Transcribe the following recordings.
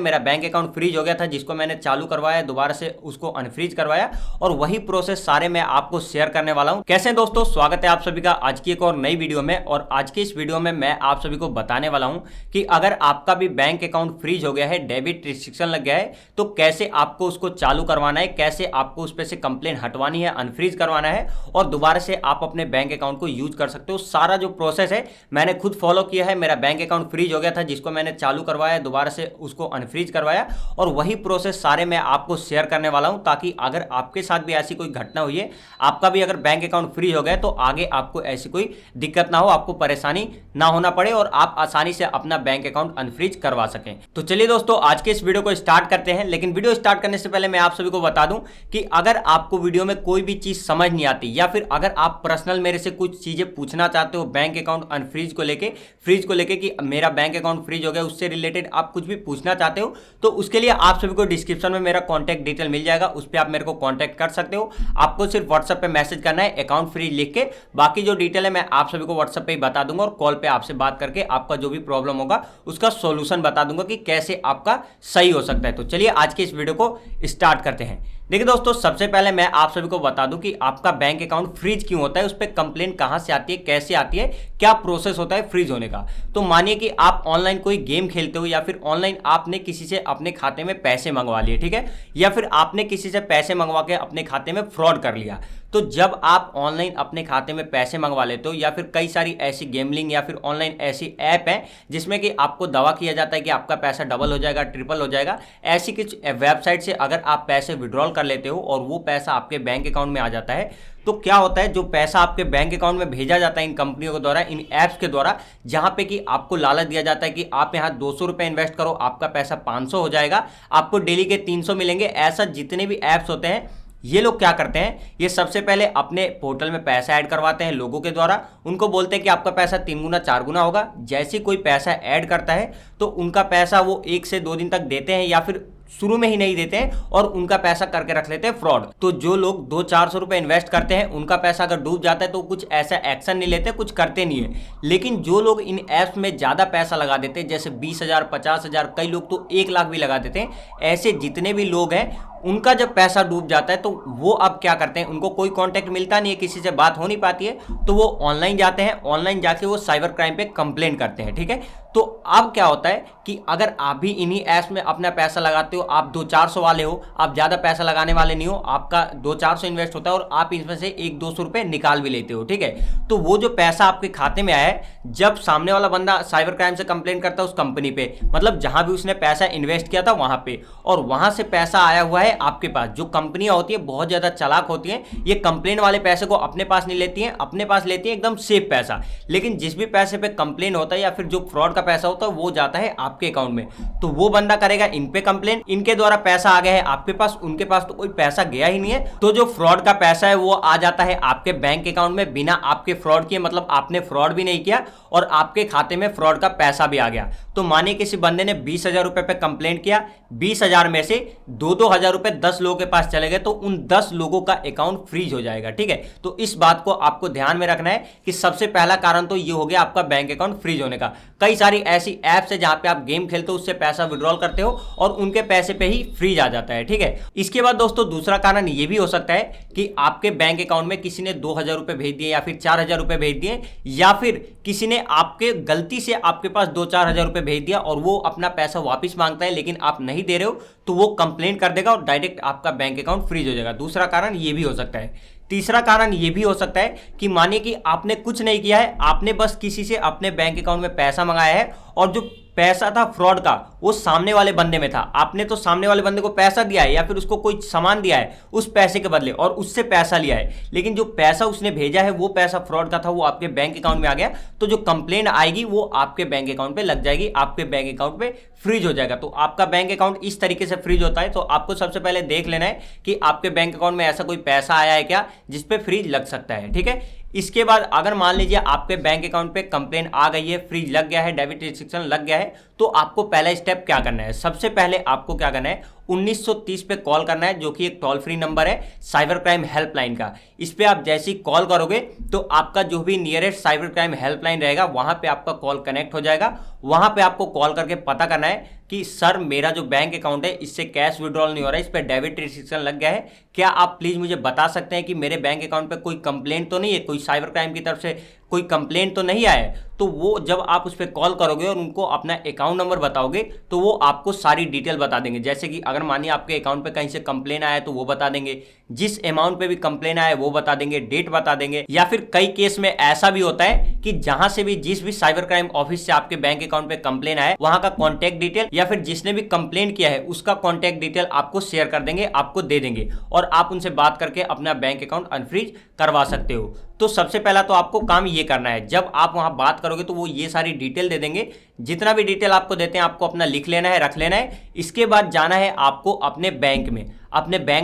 मेरा bank account freeze हो गया था जिसको मैंने चालू करवाया, दोबारा से उसको अनफ्रीज करवाया और वही प्रोसेस सारे मैं आपको शेयर करने वाला हूं। कैसे हैं दोस्तों, स्वागत है आप सभी का आज की एक और नई वीडियो में। और आज की इस वीडियो में मैं आप सभी को बताने वाला हूं कि अगर आपका भी बैंक अकाउंट फ्रीज हो गया है, डेबिट रिस्ट्रिक्शन लग गया है, तो कैसे आपको उसको चालू करवाना है, कैसे आपको उस पर से कंप्लेन हटवानी है, अनफ्रीज करवाना है और दोबारा से आप अपने बैंक अकाउंट को यूज कर सकते हो। सारा जो प्रोसेस है मैंने खुद फॉलो किया है। मेरा बैंक अकाउंट फ्रीज हो गया था जिसको मैंने चालू करवाया, दोबारा से उसको अनफ्रीज करवाया और वही प्रोसेस सारे मैं आपको शेयर करने वाला हूं, ताकि अगर आपके साथ भी ऐसी कोई घटना हुई है, आपका भी अगर बैंक अकाउंट फ्रीज हो गया तो आगे आपको ऐसी कोई दिक्कत ना हो, आपको परेशानी ना होना पड़े और आप आसानी से अपना बैंक अकाउंट अनफ्रीज करवा सकें। तो चलिए दोस्तों, आज के इस वीडियो को स्टार्ट करते हैं। लेकिन वीडियो स्टार्ट करने से पहले मैं आप सभी को बता दूं कि अगर आपको वीडियो में कोई भी चीज समझ नहीं आती या फिर अगर आप पर्सनल मेरे से कुछ चीजें पूछना चाहते हो बैंक अकाउंट अनफ्रीज को लेके, फ्रीज को लेके कि मेरा बैंक अकाउंट फ्रीज हो गया, उससे रिलेटेड आप कुछ भी पूछना चाहते हो तो उसके लिए आप सभी को डिस्क्रिप्शन में मेरा कॉन्टैक्ट डिटेल मिल जाएगा, उस पर आप मेरे को कॉन्टैक्ट कर सकते हो। आपको सिर्फ व्हाट्सएप पे मैसेज करना है अकाउंट फ्रीज लिख के, बाकी जो डिटेल है मैं आप सभी को व्हाट्सएप पे ही बता दूंगा और कॉल पे आपसे बात करके आपका जो भी प्रॉब्लम होगा उसका सॉल्यूशन बता दूंगा कि कैसे आपका सही हो सकता है। तो चलिए आज के इस वीडियो को स्टार्ट करते हैं। देखिए दोस्तों, सबसे पहले मैं आप सभी को बता दूं कि आपका बैंक अकाउंट फ्रीज क्यों होता है, उस पर कंप्लेंट कहां से आती है, कैसे आती है, क्या प्रोसेस होता है फ्रीज होने का। तो मानिए कि आप ऑनलाइन कोई गेम खेलते हो या फिर ऑनलाइन आपने किसी से अपने खाते में पैसे मंगवा लिए, ठीक है, या फिर आपने किसी से पैसे मंगवा के अपने खाते में फ्रॉड कर लिया। तो जब आप ऑनलाइन अपने खाते में पैसे मंगवा लेते हो या फिर कई सारी ऐसी गेमलिंग या फिर ऑनलाइन ऐसी ऐप है जिसमें कि आपको दावा किया जाता है कि आपका पैसा डबल हो जाएगा, ट्रिपल हो जाएगा, ऐसी कुछ वेबसाइट से अगर आप पैसे विड्रॉल कर लेते हो और वो पैसा आपके बैंक अकाउंट में आ जाता है, तो क्या होता है, जो पैसा आपके बैंक अकाउंट में भेजा जाता है इन कंपनियों के द्वारा, इन ऐप्स के द्वारा, जहां पे कि आपको लालच दिया जाता है कि आप यहां 200 रुपए इन्वेस्ट करो, आपका पैसा 500 हो जाएगा, आपको डेली के 300 मिलेंगे। ऐसा जितने भी ऐप्स होते हैं ये लोग क्या करते हैं, ये सबसे पहले अपने पोर्टल में पैसा ऐड करवाते हैं लोगों के द्वारा, उनको बोलते हैं कि आपका पैसा 3 गुना 4 गुना होगा। जैसे कोई पैसा ऐड करता है तो उनका पैसा वो 1 से 2 दिन तक देते हैं या फिर शुरू में ही नहीं देते हैं और उनका पैसा करके रख लेते हैं फ्रॉड। तो जो लोग 200-400 रुपए इन्वेस्ट करते हैं उनका पैसा अगर डूब जाता है तो कुछ ऐसा एक्शन नहीं लेते, कुछ करते नहीं है। लेकिन जो लोग इन ऐप्स में ज्यादा पैसा लगा देते हैं, जैसे 20,000, 50,000, कई लोग तो 1 लाख भी लगा देते हैं, ऐसे जितने भी लोग हैं उनका जब पैसा डूब जाता है तो वो अब क्या करते हैं, उनको कोई कांटेक्ट मिलता नहीं है, किसी से बात हो नहीं पाती है, तो वो ऑनलाइन जाते हैं, ऑनलाइन जाके वो साइबर क्राइम पे कंप्लेंट करते हैं, ठीक है। तो अब क्या होता है कि अगर आप भी इन्हीं ऐप्स में अपना पैसा लगाते हो, आप 200-400 वाले हो, आप ज्यादा पैसा लगाने वाले नहीं हो, आपका 200-400 इन्वेस्ट होता है और आप इसमें से 100-200 रुपए निकाल भी लेते हो, ठीक है। तो वो जो पैसा आपके खाते में आया है, जब सामने वाला बंदा साइबर क्राइम से कंप्लेंट करता है उस कंपनी पे, मतलब जहां भी उसने पैसा इन्वेस्ट किया था वहां पे, और वहां से पैसा आया हुआ है आपके पास, जो कंपनियां होती है बहुत ज्यादा चालाक होती हैं, ये कंप्लेन वाले पैसे को अपने पास नहीं लेती हैं, अपने पास लेती हैं एकदम सेफ पैसा। लेकिन जिस भी पैसे पे कंप्लेन होता है या फिर जो फ्रॉड का पैसा होता है वो जाता है आपके अकाउंट में, तो वो बंदा करेगा इन पे कंप्लेन, इनके द्वारा पैसा आ गया है आपके पास, उनके पास तो कोई पैसा गया ही नहीं है, तो जो फ्रॉड का पैसा है वो आ जाता है आपके बैंक अकाउंट में बिना आपके फ्रॉड किए, मतलब आपने फ्रॉड भी नहीं किया और आपके खाते में फ्रॉड का पैसा भी आ गया। तो मानिए किसी बंदे ने 20,000 रुपए पे कंप्लेंट किया, 20,000 में से 2-2 हजार रुपए 10 लोगों के पास चले गए, तो उन 10 लोगों का अकाउंट फ्रीज हो जाएगा, ठीक है। तो इस बात को आपको ध्यान में रखना है कि सबसे पहला कारण तो ये हो गया आपका बैंक अकाउंट फ्रीज होने का। कई सारी ऐसी ऐप्स है जहां पे आप गेम खेलते हो, उससे पैसा विड्रॉल करते हो और उनके पैसे पे ही फ्रीज आ जाता है, ठीक है। इसके बाद दोस्तों दूसरा कारण ये भी हो सकता है कि आपके बैंक अकाउंट में किसी ने 2,000 रुपए भेज दिए या फिर 4,000 रुपए भेज दिए, या फिर किसी ने आपके गलती से आपके पास 2-4 हजार रुपए भेज दिया और वो अपना पैसा वापस मांगता है लेकिन आप नहीं दे रहे हो, तो वो कंप्लेंट कर देगा और डायरेक्ट आपका बैंक अकाउंट फ्रीज हो जाएगा। दूसरा कारण ये भी हो सकता है। तीसरा कारण ये भी हो सकता है कि मानिए कि आपने कुछ नहीं किया है, आपने बस किसी से अपने बैंक अकाउंट में पैसा मंगाया है और जो पैसा था फ्रॉड का वो सामने वाले बंदे में था, आपने तो सामने वाले बंदे को पैसा दिया है या फिर उसको कोई सामान दिया है उस पैसे के बदले और उससे पैसा लिया है, लेकिन जो पैसा उसने भेजा है वो पैसा फ्रॉड का था, वो आपके बैंक अकाउंट में आ गया, तो जो कंप्लेंट आएगी वो आपके बैंक अकाउंट पे लग जाएगी, आपके बैंक अकाउंट पे फ्रीज हो जाएगा। तो आपका बैंक अकाउंट इस तरीके से फ्रीज होता है। तो आपको सबसे पहले देख लेना है कि आपके बैंक अकाउंट में ऐसा कोई पैसा आया है क्या जिसपे फ्रीज लग सकता है, ठीक है। इसके बाद अगर मान लीजिए आपके बैंक अकाउंट पे कंप्लेन आ गई है, फ्रीज लग गया है, डेबिट रिस्ट्रिक्शन लग गया है, तो आपको पहला स्टेप क्या करना है, सबसे पहले आपको क्या करना है, 1930 पे कॉल करना है, जो कि एक टोल फ्री नंबर है साइबर क्राइम हेल्पलाइन का। इस पे आप जैसे ही कॉल करोगे तो आपका जो भी नियरेस्ट साइबर क्राइम हेल्पलाइन रहेगा वहां पे आपका कॉल कनेक्ट हो जाएगा। वहां पे आपको कॉल करके पता करना है कि सर मेरा जो बैंक अकाउंट है इससे कैश विड्रॉल नहीं हो रहा है, इस पर डेबिट रिस्ट्रिक्शन लग गया है, क्या आप प्लीज़ मुझे बता सकते हैं कि मेरे बैंक अकाउंट पे कोई कंप्लेंट तो नहीं है, कोई साइबर क्राइम की तरफ से कोई कंप्लेंट तो नहीं आया है। तो वो जब आप उस पर कॉल करोगे और उनको अपना अकाउंट नंबर बताओगे तो वो आपको सारी डिटेल बता देंगे। जैसे कि अगर मानिए आपके अकाउंट पे कहीं से कंप्लेन आया है तो वो बता देंगे, जिस अमाउंट पे भी कंप्लेन आया है वो बता देंगे, डेट बता देंगे। या फिर कई केस में ऐसा भी होता है कि जहां से भी जिस भी साइबर क्राइम ऑफिस से आपके बैंक अकाउंट पे कंप्लेन आया है वहां का कॉन्टैक्ट डिटेल या फिर जिसने भी कंप्लेन किया है उसका कॉन्टैक्ट डिटेल आपको शेयर कर देंगे, आपको दे देंगे और आप उनसे बात करके अपना बैंक अकाउंट अनफ्रीज करवा सकते हो। तो सबसे पहला तो आपको काम ये करना है, जब आप वहां बात करोगे तो वो ये सारी डिटेल दे देंगे। जितना भी डिटेल आपको देते हैं आपको अपना लिख लेना है, रख लेना है। इसके बाद जाना है आपको अपने बैंक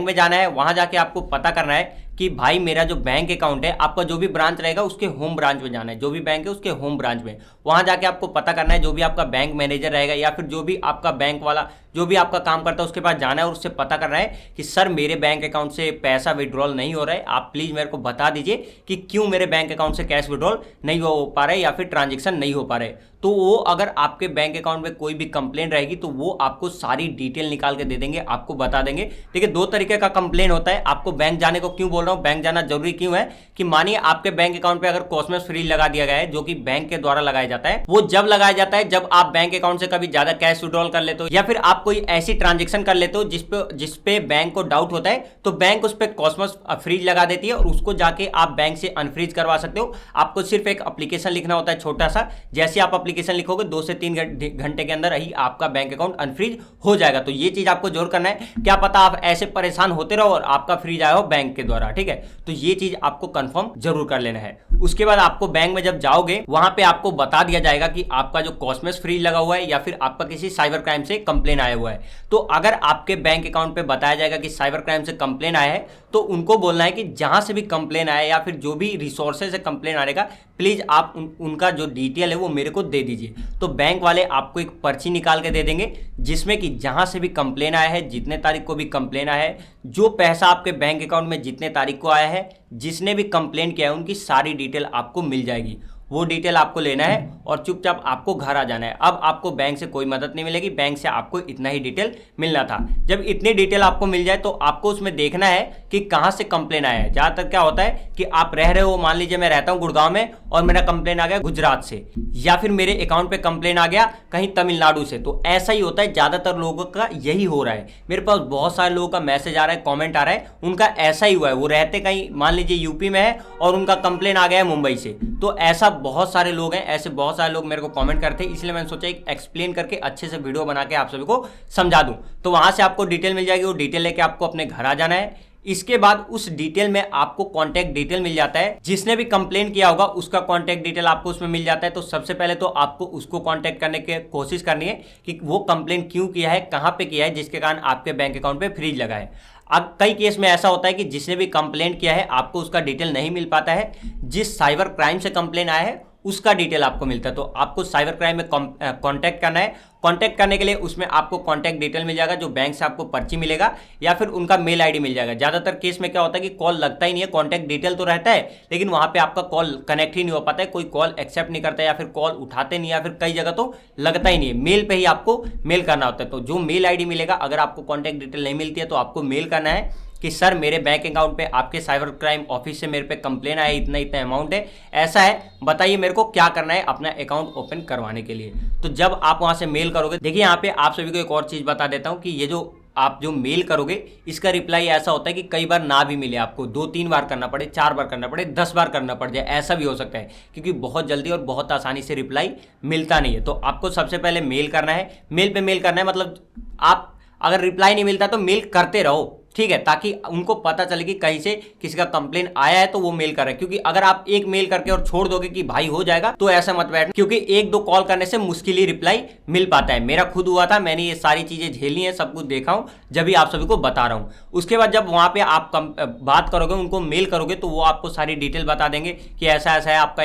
में जाना है। वहां जाके आपको पता करना है कि भाई मेरा जो बैंक अकाउंट है, आपका जो भी ब्रांच रहेगा उसके होम ब्रांच में जाना है, जो भी बैंक है उसके होम ब्रांच में। वहां जाके आपको पता करना है, जो भी आपका बैंक मैनेजर रहेगा या फिर जो भी आपका बैंक वाला जो भी आपका काम करता है उसके पास जाना है और उससे पता करना है कि सर मेरे बैंक अकाउंट से पैसा विड्रॉल नहीं हो रहा है, आप प्लीज़ मेरे को बता दीजिए कि क्यों मेरे बैंक अकाउंट से कैश विड्रॉल नहीं हो पा रहा है या फिर ट्रांजेक्शन नहीं हो पा रहे। तो वो अगर आपके बैंक अकाउंट में कोई भी कंप्लेन रहेगी तो वो आपको सारी डिटेल निकाल के दे देंगे, आपको बता देंगे। देखिए 2 तरीके का कंप्लेन होता है। आपको बैंक जाने को क्यों बोल रहा हूँ, बैंक जाना जरूरी क्यों है कि मानिए आपके बैंक अकाउंट पे अगर कॉस्मोस फ्रीज लगा दिया गया है जो कि बैंक के द्वारा लगाया जाता है, वो जब लगाया जाता है जब आप बैंक अकाउंट से कभी ज्यादा कैश विड्रॉल कर लेते हो या फिर आप कोई ऐसी ट्रांजेक्शन कर लेते हो जिसपे बैंक को डाउट होता है, तो बैंक उस पर कॉस्मोस फ्रीज लगा देती है और उसको जाके आप बैंक से अनफ्रीज करवा सकते हो। आपको सिर्फ एक एप्लीकेशन लिखना होता है छोटा सा, जैसे आप एप्लीकेशन लिखोगे 2 से 3 घंटे के अंदर ही आपका बैंक अकाउंट अनफ्रीज हो जाएगा। तो ये चीज आपको जरूर करना है, क्या पता आप ऐसे परेशान होते रहो और आपका फ्रीज आया हो बैंक के द्वारा, ठीक है। तो ये चीज आपको कंफर्म जरूर कर लेना है। उसके बाद आपको बैंक में जब जाओगे वहां पे आपको बता दिया जाएगा कि आपका जो कॉस्मोस फ्रीज लगा हुआ है या फिर आपका किसी साइबर क्राइम से कंप्लेन आया हुआ है। तो अगर आपके बैंक अकाउंट पे बताया जाएगा कि साइबर क्राइम से कंप्लेन आया है तो उनको बोलना है कि जहां से भी कंप्लेन आया या फिर जो भी रिसोर्सेज से कंप्लेन आएगा प्लीज आप उनका जो डिटेल है वो मेरे को दे दीजिए। तो बैंक वाले आपको एक पर्ची निकाल के दे देंगे जिसमें कि जहां से भी कंप्लेन आया है, जितने तारीख को भी कंप्लेन आया है, जो पैसा आपके बैंक अकाउंट में जितने तारीख को आया है, जिसने भी कंप्लेन किया है उनकी सारी डिटेल आपको मिल जाएगी। वो डिटेल आपको लेना है और चुपचाप आपको घर आ जाना है। अब आपको बैंक से कोई मदद नहीं मिलेगी, बैंक से आपको इतना ही डिटेल मिलना था। जब इतनी डिटेल आपको मिल जाए तो आपको उसमें देखना है कि कहाँ से कंप्लेन आया है। ज़्यादातर क्या होता है कि आप रह रहे हो, मान लीजिए मैं रहता हूँ गुड़गांव में और मेरा कंप्लेन आ गया गुजरात से, या फिर मेरे अकाउंट पे कंप्लेन आ गया कहीं तमिलनाडु से। तो ऐसा ही होता है, ज़्यादातर लोगों का यही हो रहा है। मेरे पास बहुत सारे लोगों का मैसेज आ रहा है, कॉमेंट आ रहा है, उनका ऐसा ही हुआ है। वो रहते कहीं मान लीजिए यूपी में है और उनका कंप्लेन आ गया है मुंबई से। तो ऐसा बहुत सारे लोग हैं, ऐसे बहुत सारे लोग मेरे को कमेंट करते हैं, इसलिए मैंने सोचा एक एक्सप्लेन करके अच्छे से वीडियो बना के आप सभी को समझा दूं। तो वहां से आपको डिटेल मिल जाएगी, वो डिटेल लेके आपको अपने घर आ जाना है। इसके बाद उस डिटेल में आपको कॉन्टैक्ट डिटेल मिल जाता है, जिसने भी कंप्लेन किया होगा उसका कॉन्टैक्ट डिटेल आपको उसमें मिल जाता है। तो सबसे पहले तो आपको उसको कॉन्टैक्ट करने की कोशिश करनी है कि वो कंप्लेन क्यों किया है, कहाँ पे किया है, जिसके कारण आपके बैंक अकाउंट पे फ्रीज लगा है। अब कई केस में ऐसा होता है कि जिसने भी कंप्लेंट किया है आपको उसका डिटेल नहीं मिल पाता है, जिस साइबर क्राइम से कंप्लेन आया है उसका डिटेल आपको मिलता है। तो आपको साइबर क्राइम में कांटेक्ट करना है। कांटेक्ट करने के लिए उसमें आपको कांटेक्ट डिटेल मिल जाएगा, जो बैंक से आपको पर्ची मिलेगा या फिर उनका मेल आईडी मिल जाएगा। ज़्यादातर केस में क्या होता है कि कॉल लगता ही नहीं है, कांटेक्ट डिटेल तो रहता है लेकिन वहाँ पे आपका कॉल कनेक्ट ही नहीं हो पाता है, कोई कॉल एक्सेप्ट नहीं करता है या फिर कॉल उठाते नहीं, या फिर कई जगह तो लगता ही नहीं है। मेल पर ही आपको मेल करना होता है। तो जो मेल आई डी मिलेगा, अगर आपको कॉन्टैक्ट डिटेल नहीं मिलती है तो आपको मेल करना है कि सर मेरे बैंक अकाउंट पे आपके साइबर क्राइम ऑफिस से मेरे पे कंप्लेन आया, इतना इतना अमाउंट है, ऐसा है, बताइए मेरे को क्या करना है अपना अकाउंट ओपन करवाने के लिए। तो जब आप वहां से मेल करोगे, देखिए यहाँ पे आप सभी को एक और चीज बता देता हूँ कि ये जो आप जो मेल करोगे इसका रिप्लाई ऐसा होता है कि कई बार ना भी मिले, आपको 2-3 बार करना पड़े, 4 बार करना पड़े, 10 बार करना पड़ जाए, ऐसा भी हो सकता है, क्योंकि बहुत जल्दी और बहुत आसानी से रिप्लाई मिलता नहीं है। तो आपको सबसे पहले मेल करना है। मेल पे मेल करना है मतलब आप अगर रिप्लाई नहीं मिलता तो मेल करते रहो, ठीक है, ताकि उनको पता चले कि कहीं से किसी का कंप्लेन आया है तो वो मेल कर रहा है। क्योंकि अगर आप एक मेल करके और छोड़ दोगे कि भाई हो जाएगा, तो ऐसा मत बैठना, क्योंकि 1-2 कॉल करने से मुश्किल ही रिप्लाई मिल पाता है। मेरा खुद हुआ था, मैंने ये सारी चीजें झेली हैं, सब कुछ देखा हूं, जब भी आप सभी को बता रहा हूं। उसके बाद जब वहां पे आप बात करोगे, उनको मेल करोगे, तो वो आपको सारी डिटेल बता देंगे कि ऐसा ऐसा है, आपका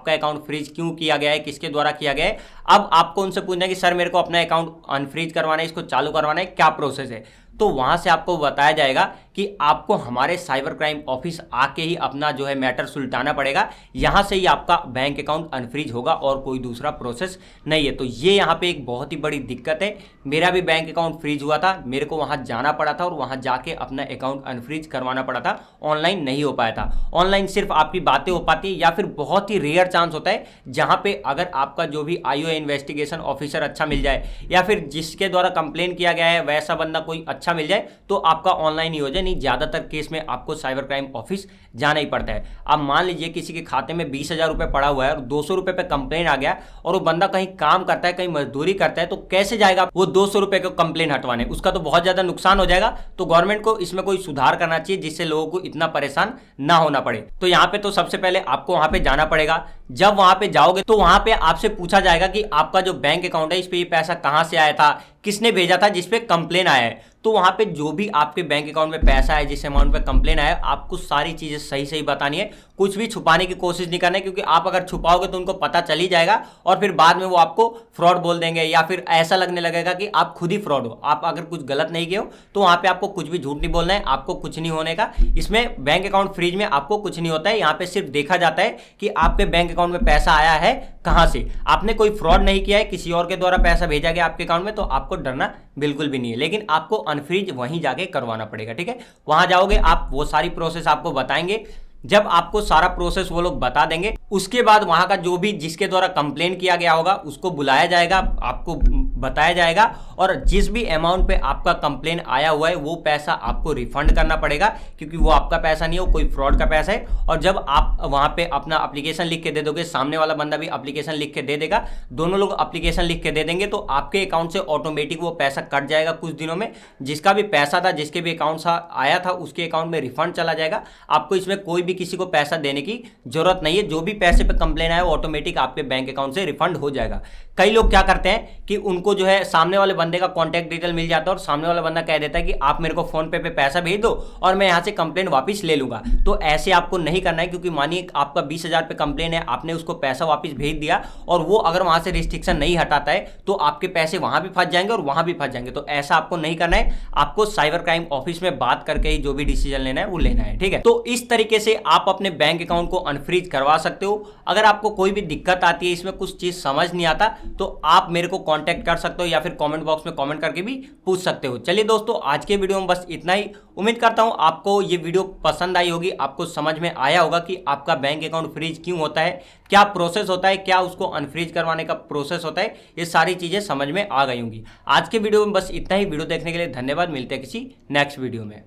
अकाउंट फ्रीज क्यों किया गया है, किसके द्वारा किया गया है। अब आपको उनसे पूछना है कि सर मेरे को अपना अकाउंट अनफ्रीज करवाना है, इसको चालू करवाना है, क्या प्रोसेस है। तो वहां से आपको बताया जाएगा कि आपको हमारे साइबर क्राइम ऑफिस आके ही अपना जो है मैटर सुलझाना पड़ेगा। यहां से ही आपका बैंक अकाउंट अनफ्रीज होगा और कोई दूसरा प्रोसेस नहीं है। तो ये यहाँ पे एक बहुत ही बड़ी दिक्कत है। मेरा भी बैंक अकाउंट फ्रीज हुआ था, मेरे को वहां जाना पड़ा था और वहां जाके अपना अकाउंट अनफ्रीज करवाना पड़ा था। ऑनलाइन नहीं हो पाया था। ऑनलाइन सिर्फ आपकी बातें हो पाती है या फिर बहुत ही रेयर चांस होता है जहां पे अगर आपका जो भी आईओ इन्वेस्टिगेशन ऑफिसर अच्छा मिल जाए या फिर जिसके द्वारा कंप्लेन किया गया है वैसा बंदा कोई अच्छा मिल जाए तो आपका ऑनलाइन ही हो जाए। नहीं, ज्यादातर केस में आपको साइबर क्राइम ऑफिस जाना ही पड़ता है। अब मान लीजिए किसी के खाते में 20,000 रुपए पड़ा हुआ है और 200 रुपए पे कंप्लेन आ गया और वो बंदा कहीं काम करता है, कहीं मजदूरी करता है, तो कैसे जाएगा वो 200 रुपए को कंप्लेन हटवाने? उसका तो बहुत ज्यादा नुकसान हो जाएगा। तो गवर्नमेंट को इसमें कोई सुधार करना चाहिए जिससे लोगों को इतना परेशान ना होना पड़े। तो यहाँ पे तो सबसे पहले आपको वहां पे जाना पड़ेगा। जब वहां पे जाओगे तो वहां पे आपसे पूछा जाएगा कि आपका जो बैंक अकाउंट है इस पे ये पैसा कहां से आया था, किसने भेजा था, जिसपे कंप्लेन आया है। तो वहां पे जो भी आपके बैंक अकाउंट में पैसा है, जिस अमाउंट पे कंप्लेन आया है, आपको सारी चीजें सही सही बतानी है। कुछ भी छुपाने की कोशिश नहीं करना है, क्योंकि आप अगर छुपाओगे तो उनको पता चल ही जाएगा और फिर बाद में वो आपको फ्रॉड बोल देंगे या फिर ऐसा लगने लगेगा कि आप खुद ही फ्रॉड हो। आप अगर कुछ गलत नहीं किए हो तो वहां पे आपको कुछ भी झूठ नहीं बोलना है, आपको कुछ नहीं होने का। इसमें बैंक अकाउंट फ्रीज में आपको कुछ नहीं होता है। यहाँ पे सिर्फ देखा जाता है कि आपके बैंक अकाउंट में पैसा आया है कहां से। आपने कोई फ्रॉड नहीं किया है, किसी और के द्वारा पैसा भेजा गया आपके अकाउंट में, तो आपको डरना बिल्कुल भी नहीं है। लेकिन आपको अनफ्रीज वहीं जाके करवाना पड़ेगा, ठीक है। वहां जाओगे आप, वो सारी प्रोसेस आपको बताएंगे। जब आपको सारा प्रोसेस वो लोग बता देंगे उसके बाद वहां का जो भी जिसके द्वारा कंप्लेन किया गया होगा उसको बुलाया जाएगा, आपको बताया जाएगा और जिस भी अमाउंट पे आपका कंप्लेन आया हुआ है वो पैसा आपको रिफंड करना पड़ेगा, क्योंकि वो आपका पैसा नहीं है, वो कोई फ्रॉड का पैसा है। और जब आप वहां पे अपना एप्लीकेशन लिख के दे दोगे, सामने वाला बंदा भी एप्लीकेशन लिख के दे देगा, दोनों लोग एप्लीकेशन लिख के दे देंगे, तो आपके अकाउंट से ऑटोमेटिक वो पैसा कट जाएगा कुछ दिनों में। जिसका भी पैसा था, जिसके भी अकाउंट से आया था, उसके अकाउंट में रिफंड चला जाएगा। आपको इसमें कोई भी किसी को पैसा देने की जरूरत नहीं है। जो भी पैसे पे कंप्लेन आया वो ऑटोमेटिक आपके बैंक अकाउंट से रिफंड हो जाएगा। कई लोग क्या करते हैं कि उनको जो है सामने वाले बंदे का कॉन्टैक्ट डिटेल मिल जाता है और सामने वाला बंदा कह देता है कि आप मेरे को फोन पे पैसा भेज दो और मैं यहां से कंप्लेन वापस ले लूंगा। तो ऐसे आपको नहीं करना है, क्योंकि मानिए आपका 20,000 पे कंप्लेन है, आपने उसको पैसा वापस भेज दिया और वो अगर वहां से रिस्ट्रिक्शन नहीं हटाता है तो आपके पैसे वहां भी फंस जाएंगे और वहां भी फंस जाएंगे। तो ऐसा आपको नहीं करना है। आपको साइबर क्राइम ऑफिस में बात करके ही जो भी डिसीजन लेना है वो लेना है, ठीक है। तो इस तरीके से आप अपने बैंक अकाउंट को अनफ्रीज करवा सकते हो। अगर आपको कोई भी दिक्कत आती है, इसमें कुछ चीज समझ नहीं आता, तो आप मेरे को कांटेक्ट कर सकते हो या फिर कमेंट बॉक्स में कमेंट करके भी पूछ सकते हो। चलिए दोस्तों, आज के वीडियो में बस इतना ही। उम्मीद करता हूं आपको ये वीडियो पसंद आई होगी, आपको समझ में आया होगा कि आपका बैंक अकाउंट फ्रीज क्यों होता है, क्या प्रोसेस होता है, क्या उसको अनफ्रीज करवाने का प्रोसेस होता है, ये सारी चीजें समझ में आ गई होंगी। आज के वीडियो में बस इतना ही। वीडियो देखने के लिए धन्यवाद। मिलते हैं किसी नेक्स्ट वीडियो में।